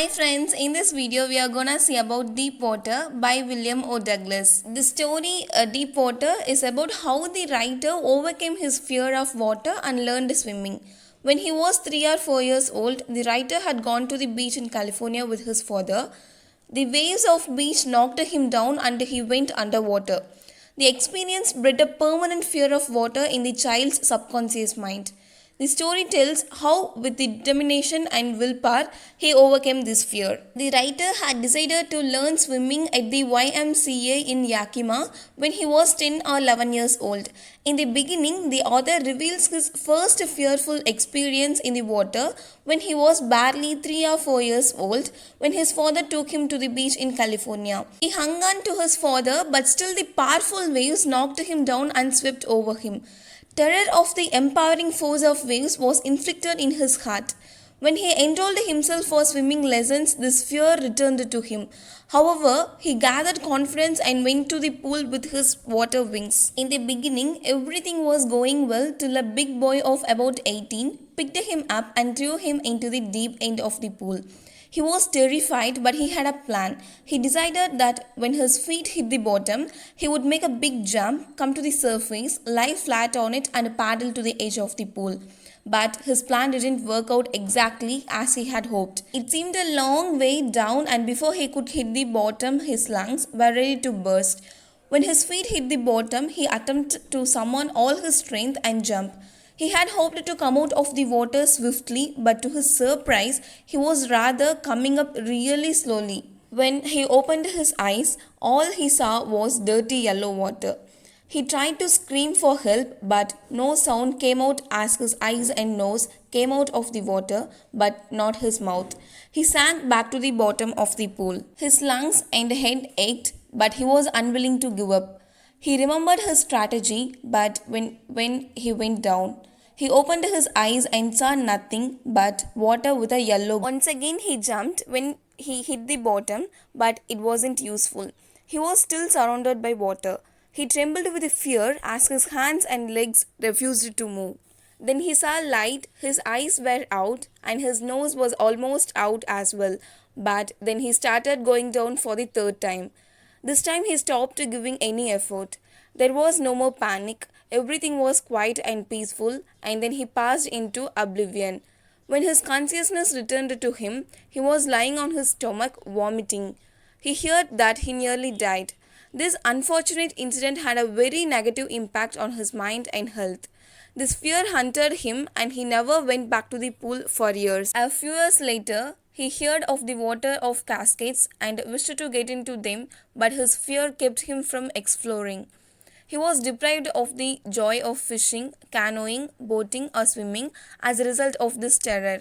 Hi friends, in this video we are gonna see about Deep Water by William O. Douglas. The story Deep Water is about how the writer overcame his fear of water and learned swimming. When he was 3 or 4 years old, the writer had gone to the beach in California with his father. The waves of beach knocked him down and he went underwater. The experience bred a permanent fear of water in the child's subconscious mind. The story tells how, with determination and willpower, he overcame this fear. The writer had decided to learn swimming at the YMCA in Yakima when he was 10 or 11 years old. In the beginning, the author reveals his first fearful experience in the water when he was barely 3 or 4 years old when his father took him to the beach in California. He hung on to his father, but still the powerful waves knocked him down and swept over him. Terror of the empowering force of waves was inflicted in his heart. When he enrolled himself for swimming lessons, this fear returned to him. However, he gathered confidence and went to the pool with his water wings. In the beginning, everything was going well till a big boy of about 18 picked him up and threw him into the deep end of the pool. He was terrified, but he had a plan. He decided that when his feet hit the bottom, he would make a big jump, come to the surface, lie flat on it, and paddle to the edge of the pool. But his plan didn't work out exactly as he had hoped. It seemed a long way down, and before he could hit the bottom, his lungs were ready to burst. When his feet hit the bottom, he attempted to summon all his strength and jump. He had hoped to come out of the water swiftly, but to his surprise, he was rather coming up really slowly. When he opened his eyes, all he saw was dirty yellow water. He tried to scream for help, but no sound came out as his eyes and nose came out of the water, but not his mouth. He sank back to the bottom of the pool. His lungs and head ached, but he was unwilling to give up. He remembered his strategy, but when he went down, he opened his eyes and saw nothing but water with a yellow. Once again, he jumped when he hit the bottom, but it wasn't useful. He was still surrounded by water. He trembled with fear as his hands and legs refused to move. Then he saw light, his eyes were out, and his nose was almost out as well. But then he started going down for the third time. This time he stopped giving any effort. There was no more panic. Everything was quiet and peaceful, and then he passed into oblivion. When his consciousness returned to him, he was lying on his stomach, vomiting. He heard that he nearly died. This unfortunate incident had a very negative impact on his mind and health. This fear hunted him, and he never went back to the pool for years. A few years later, he heard of the water of cascades and wished to get into them, but his fear kept him from exploring. He was deprived of the joy of fishing, canoeing, boating, or swimming as a result of this terror.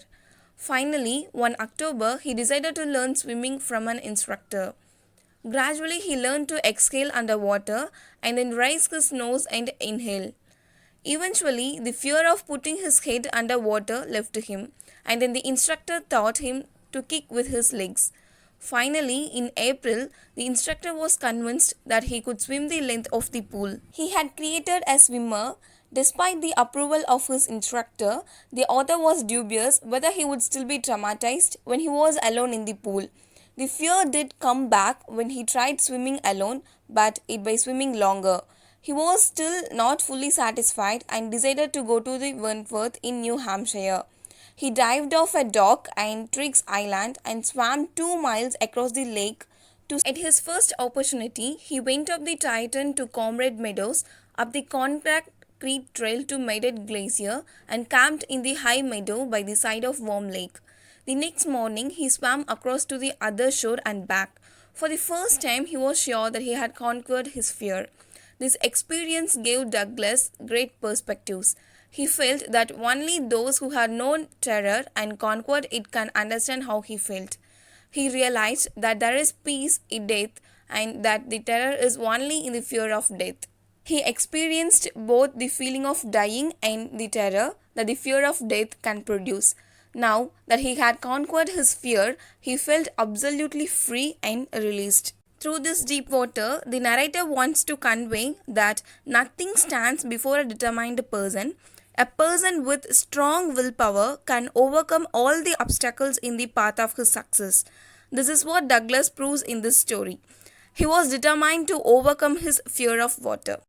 Finally, one October, he decided to learn swimming from an instructor. Gradually, he learned to exhale underwater and then raise his nose and inhale. Eventually, the fear of putting his head under water left him, and then the instructor taught him to kick with his legs. Finally, in April, the instructor was convinced that he could swim the length of the pool. He had created a swimmer. Despite the approval of his instructor, the author was dubious whether he would still be traumatized when he was alone in the pool. The fear did come back when he tried swimming alone, but it by swimming longer. He was still not fully satisfied and decided to go to the Wentworth in New Hampshire. He dived off a dock and Triggs Island and swam 2 miles across the lake. At his first opportunity, he went up the Titan to Comrade Meadows, up the Contact Creek Trail to Maiden Glacier, and camped in the high meadow by the side of Worm Lake. The next morning, he swam across to the other shore and back. For the first time, he was sure that he had conquered his fear. This experience gave Douglas great perspectives. He felt that only those who had known terror and conquered it can understand how he felt. He realized that there is peace in death and that the terror is only in the fear of death. He experienced both the feeling of dying and the terror that the fear of death can produce. Now that he had conquered his fear, he felt absolutely free and released. Through this deep water, the narrator wants to convey that nothing stands before a determined person. A person with strong willpower can overcome all the obstacles in the path of his success. This is what Douglas proves in this story. He was determined to overcome his fear of water.